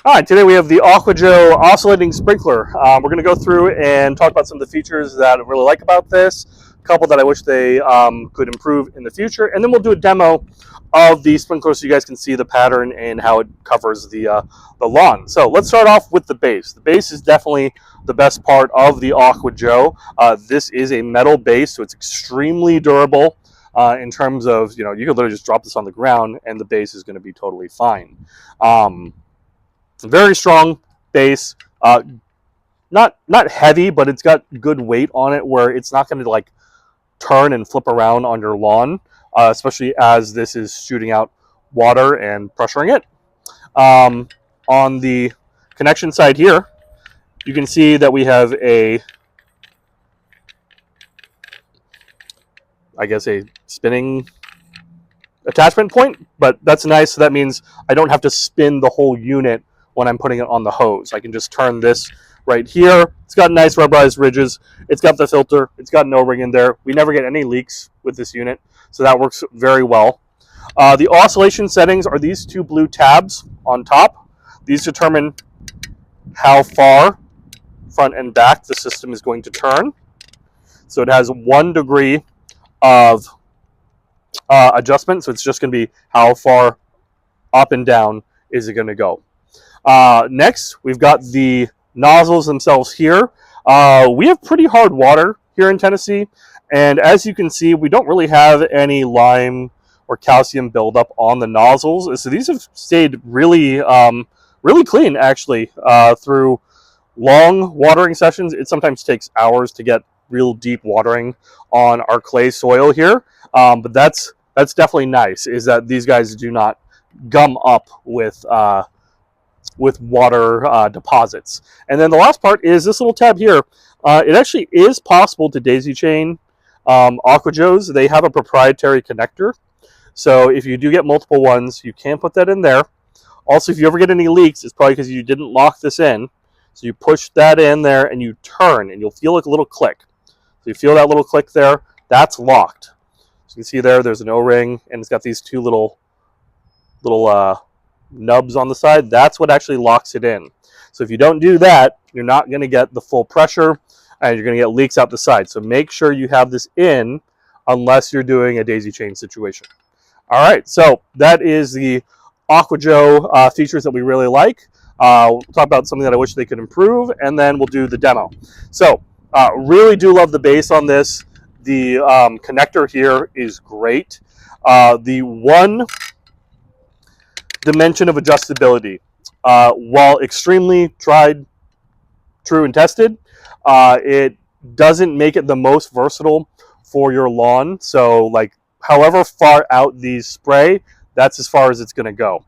All right, today we have the Aqua Joe Oscillating Sprinkler. We're going to go through and talk about some of the features that I really like about this, a couple that I wish they could improve in the future, and then we'll do a demo of the sprinkler so you guys can see the pattern and how it covers the lawn. So let's start off with the base. The base is definitely the best part of the Aqua Joe. This is a metal base, so it's extremely durable in terms of, you could literally just drop this on the ground and the base is going to be totally fine. It's a very strong base, not heavy, but it's got good weight on it where it's not going to like turn and flip around on your lawn, especially as this is shooting out water and pressuring it. On the connection side here, you can see that we have a spinning attachment point, but that's nice. So that means I don't have to spin the whole unit when I'm putting it on the hose. I can just turn this right here. It's got nice rubberized ridges. It's got the filter. It's got an O-ring in there. We never get any leaks with this unit, so that works very well. The oscillation settings are these two blue tabs on top. These determine how far front and back the system is going to turn. So it has 1 degree of adjustment, so it's just going to be how far up and down is it going to go. Next, we've got the nozzles themselves here. We have pretty hard water here in Tennessee, and as you can see, we don't really have any lime or calcium buildup on the nozzles. So these have stayed really, really clean, actually, through long watering sessions. It sometimes takes hours to get real deep watering on our clay soil here, but that's definitely nice, is that these guys do not gum up with water deposits. And then the last part is this little tab here. It actually is possible to daisy chain Aqua Joes. They have a proprietary connector, so if you do get multiple ones, you can put that in there. Also, if you ever get any leaks, it's probably because you didn't lock this in. So you push that in there and you turn, and you'll feel like a little click. So you feel that little click there, that's locked. So you can see there's an O-ring, and it's got these two little nubs on the side. That's what actually locks it in. So if you don't do that, you're not going to get the full pressure, and you're going to get leaks out the side. So make sure you have this in unless you're doing a daisy chain situation. All right, so that is the Aqua Joe features that we really like. We'll talk about something that I wish they could improve, and then we'll do the demo. So really do love the base on this. The connector here is great. The one dimension of adjustability, while extremely tried, true, and tested, it doesn't make it the most versatile for your lawn. So like however far out these spray, that's as far as it's going to go.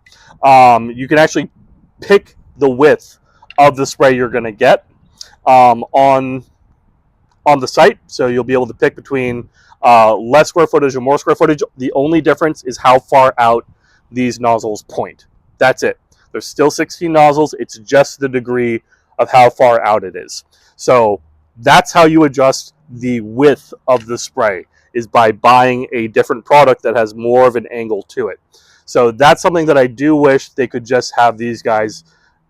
You can actually pick the width of the spray you're going to get on the site, so you'll be able to pick between less square footage and more square footage. The only difference is how far out these nozzles point. That's it. There's still 16 nozzles. It's just the degree of how far out it is. So that's how you adjust the width of the spray, is by buying a different product that has more of an angle to it. So that's something that I do wish they could just have these guys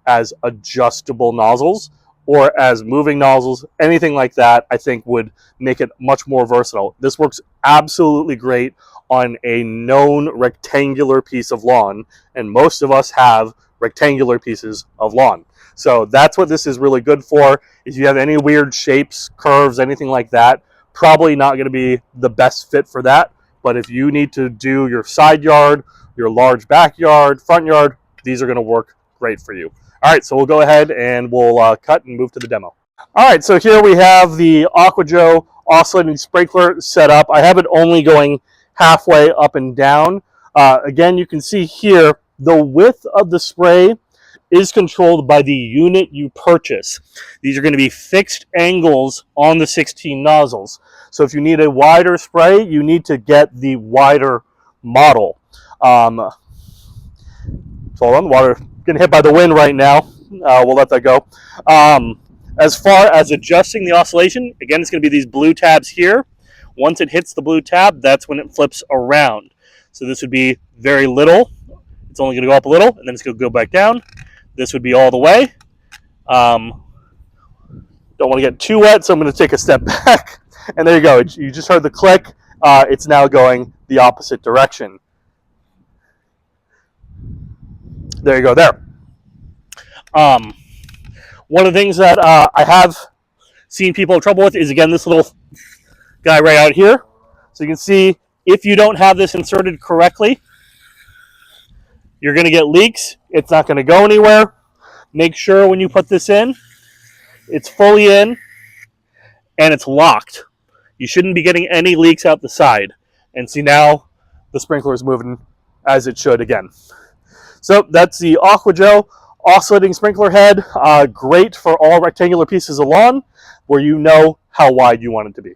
as adjustable nozzles or as moving nozzles. Anything like that, I think, would make it much more versatile. This works absolutely great on a known rectangular piece of lawn, and most of us have rectangular pieces of lawn. So that's what this is really good for. If you have any weird shapes, curves, anything like that, probably not going to be the best fit for that. But if you need to do your side yard, your large backyard, front yard, these are going to work great for you. All right, so we'll go ahead and we'll cut and move to the demo. All right, so here we have the Aqua Joe Oscillating Sprinkler set up. I have it only going halfway up and down. Again, you can see here the width of the spray is controlled by the unit you purchase. These are going to be fixed angles on the 16 nozzles. So if you need a wider spray, you need to get the wider model. So hold on, the water getting hit by the wind right now. We'll let that go. As far as adjusting the oscillation, again, it's going to be these blue tabs here. Once it hits the blue tab, that's when it flips around. So this would be very little. It's only going to go up a little, and then it's going to go back down. This would be all the way. Don't want to get too wet, so I'm going to take a step back. And there you go. You just heard the click. It's now going the opposite direction. There you go there. One of the things that I have seen people have trouble with is, again, this little guy right out here. So you can see if you don't have this inserted correctly, you're going to get leaks. It's not going to go anywhere. Make sure when you put this in, it's fully in and it's locked. You shouldn't be getting any leaks out the side. And see, now the sprinkler is moving as it should again. So that's the Aqua Joe Oscillating Sprinkler head. Great for all rectangular pieces of lawn where you know how wide you want it to be.